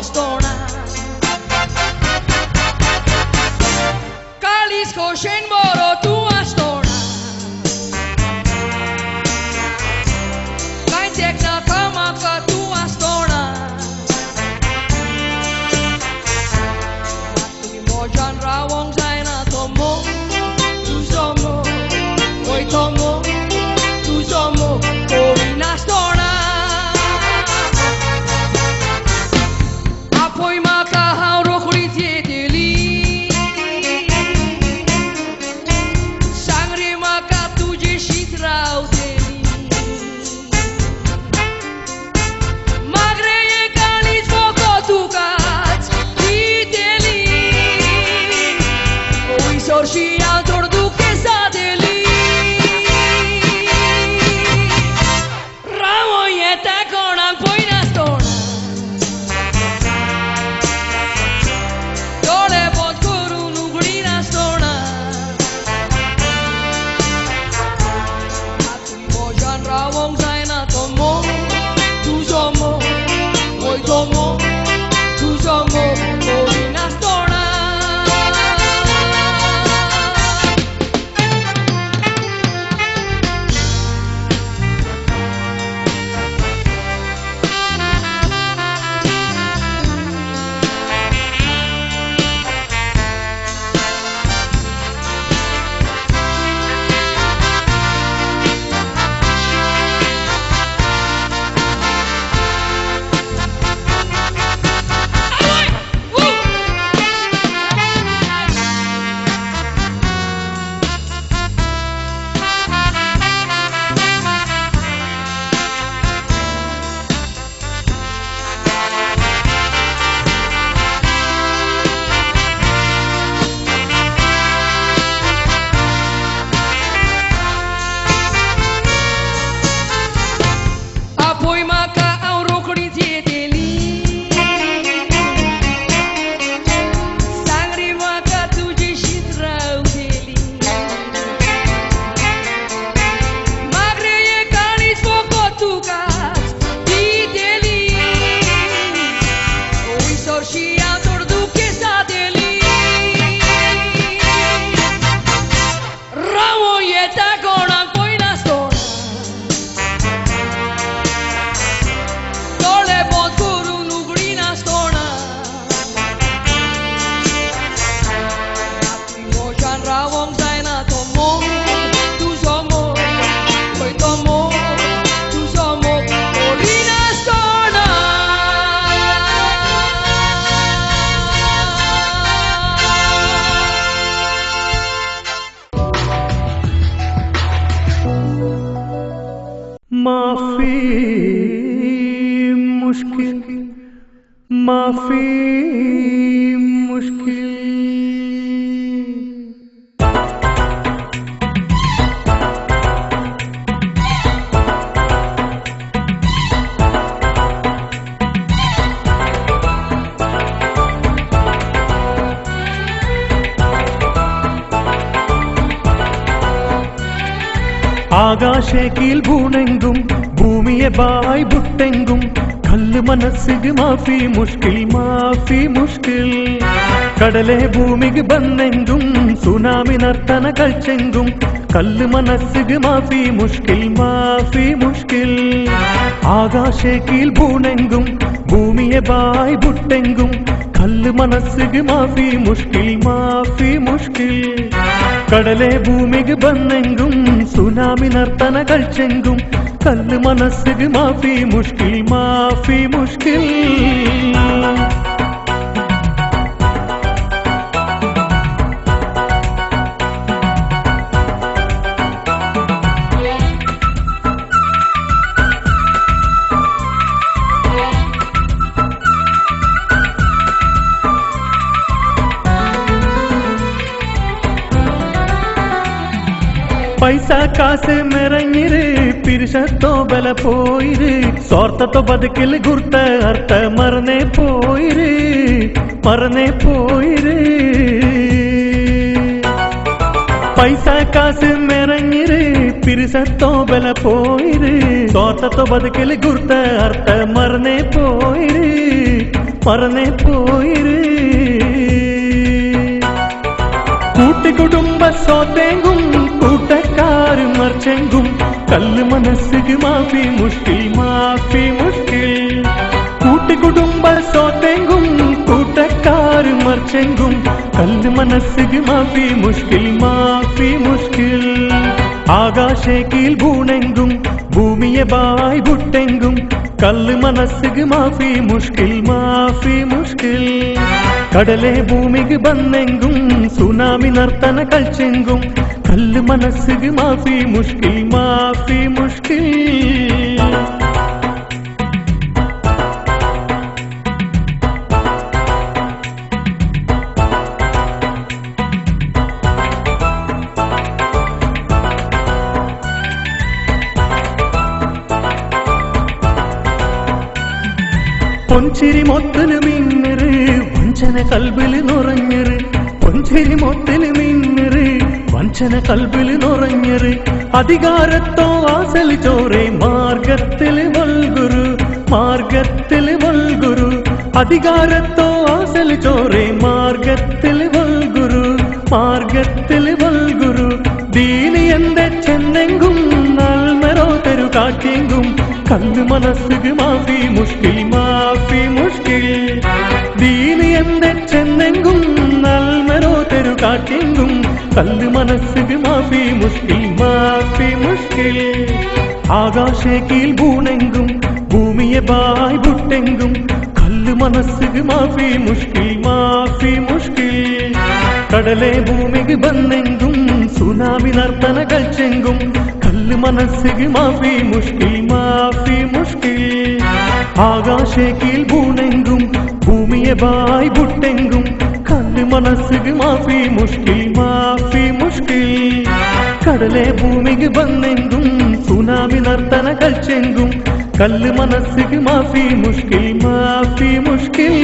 stona Kalisko shenmoro tua stona Kaintek na kamaka tua stona Tui mojan rawong zaina tomo Tu somo Oi tomo Tu somo Korina stona Apoi maka hauro khuriti deli Sangre maka tuje shitrau deli Magre ye kalis foko tukat di deli Oi sorshi autor duke sa deli Ramo ye ta konan poina stona Rawong zaina tomo tu somo oi tomo tu somo korina stona Rawong zaina tomo tu somo oi tomo tu somo korina stona माफी मुश्किल माफी मुश्किल ആകാശേക്കിൽ ഭൂണെങ്കും ഭൂമിയെ bye ബുട്ടെങ്കും കല്ല് മനസ്സിഗ് മാഫി മുഷ്കിൽ കടലെ ഭൂമിക്ക് ബന്നെങ്കും tsunami നർത്തന കളിച്ചെങ്കും കല്ല് മനസ്സിഗ് മാഫി മുഷ്കിൽ ആകാശേക്കിൽ ഭൂണെങ്കും ഭൂമിയെ ബായ് ബുട്ടെങ്കും കല്ല് മനസ്സിഗ് മാഫി മുഷ്കിൽ കടലെ ഭൂമിക്ക് ബന്നെങ്കും സുനാമി നർത്തന കളിച്ചെങ്കും കല്ല് മനസ്സിഗ് മാഫി മുഷ്കിൽ पैसा कासे मेरंगिरे पिरसतो बल पोइरे स्वार्थ तो बदकिल गुर्त अर्थ मरने पोइरे पैसा कासे मेरंगिरे पिरसतो बल पोइरे स्वार्थ तो बदकिल गुर्त अर्थ मरने पोइरे മറന്നേ പോയിര് കൂട്ടുകുടുംബ സോത്തെങ്കും കൂട്ടക്കാരും മർച്ചെങ്കും കല്ല് മനസ്സുക്ക് മാഫി മുഷ്കിൽ മാഫി മുഷ്കിൽ കൂട്ടുകുടുംബ സോത്തെങ്കും കൂട്ടക്കാരും മർച്ചെങ്കും കല്ല് മനസ്സുക്ക് മാഫി മുഷ്കിൽ ആകാശേ കീൽ ഭൂണെങ്കും ഭൂമിയെ ബായ് ബുട്ടെങ്കും കല്ല് മനസ്സുക്ക് മാഫി മുഷ്കിൽ കടലെ ഭൂമിക്ക് ബന്നെങ്കും സുനാമി നർത്തന കളിച്ചെങ്കും കല്ല് മനസ്സുക്ക് മാഫി മുഷ്കിൽ പൊൻചിരി മൊത്തല് മിന്നറ് വഞ്ചന കൽബില് നുറഞ്ഞറ് പൊൻചിരി മൊത്തല് മിന്നറ് വഞ്ചന കൽബില് നുറഞ്ഞറ് അധികാരത്തോ ആസല് ചോറെ മാർഗത്തില് വൽഗുരു അധികാരത്തോ ആസല് ചോറെ മാർഗത്തില് വൽഗുരു ദീനി എന്റെ ചെന്നെങ്കും നൽമരോ തെരു കാട്ടിയെങ്കും കല്ല് മനസ്സുക്ക് മാഫി മുഷ്കിൽ ദീനി എന്റെ ചെന്നെങ്കും നൽമരോ തെരു കാട്ടിയെങ്കും കല്ല് മനസ്സുക്ക് മാഫി മുഷ്കിൽ ആകാശേ കീൽ ഭൂണെങ്കും ഭൂമിയെ ബായ് ബുട്ടെങ്കും കല്ല് മനസ്സുക്ക് മാഫി മുഷ്കിൽ കടലെ ഭൂമിക്ക് ബന്നെങ്കും സുനാമി നർത്തന കളിച്ചെങ്കും കല്ല് മനസ്സുക്ക് മാഫി മുഷ്കിൽ ആകാശേ കീൽ ഭൂണെങ്കും ഭൂമിയെ ബായ് ബുട്ടെങ്കും കല്ല് മനസ്സുക്ക് മാഫി മുഷ്കിൽ കടലെ ഭൂമിക്ക് ബന്നെങ്കും സുനാമി നർത്തന കളിച്ചെങ്കും കല്ല് മനസ്സുക്ക് മാഫി മുഷ്കിൽ മാഫി മുഷ്കിൽ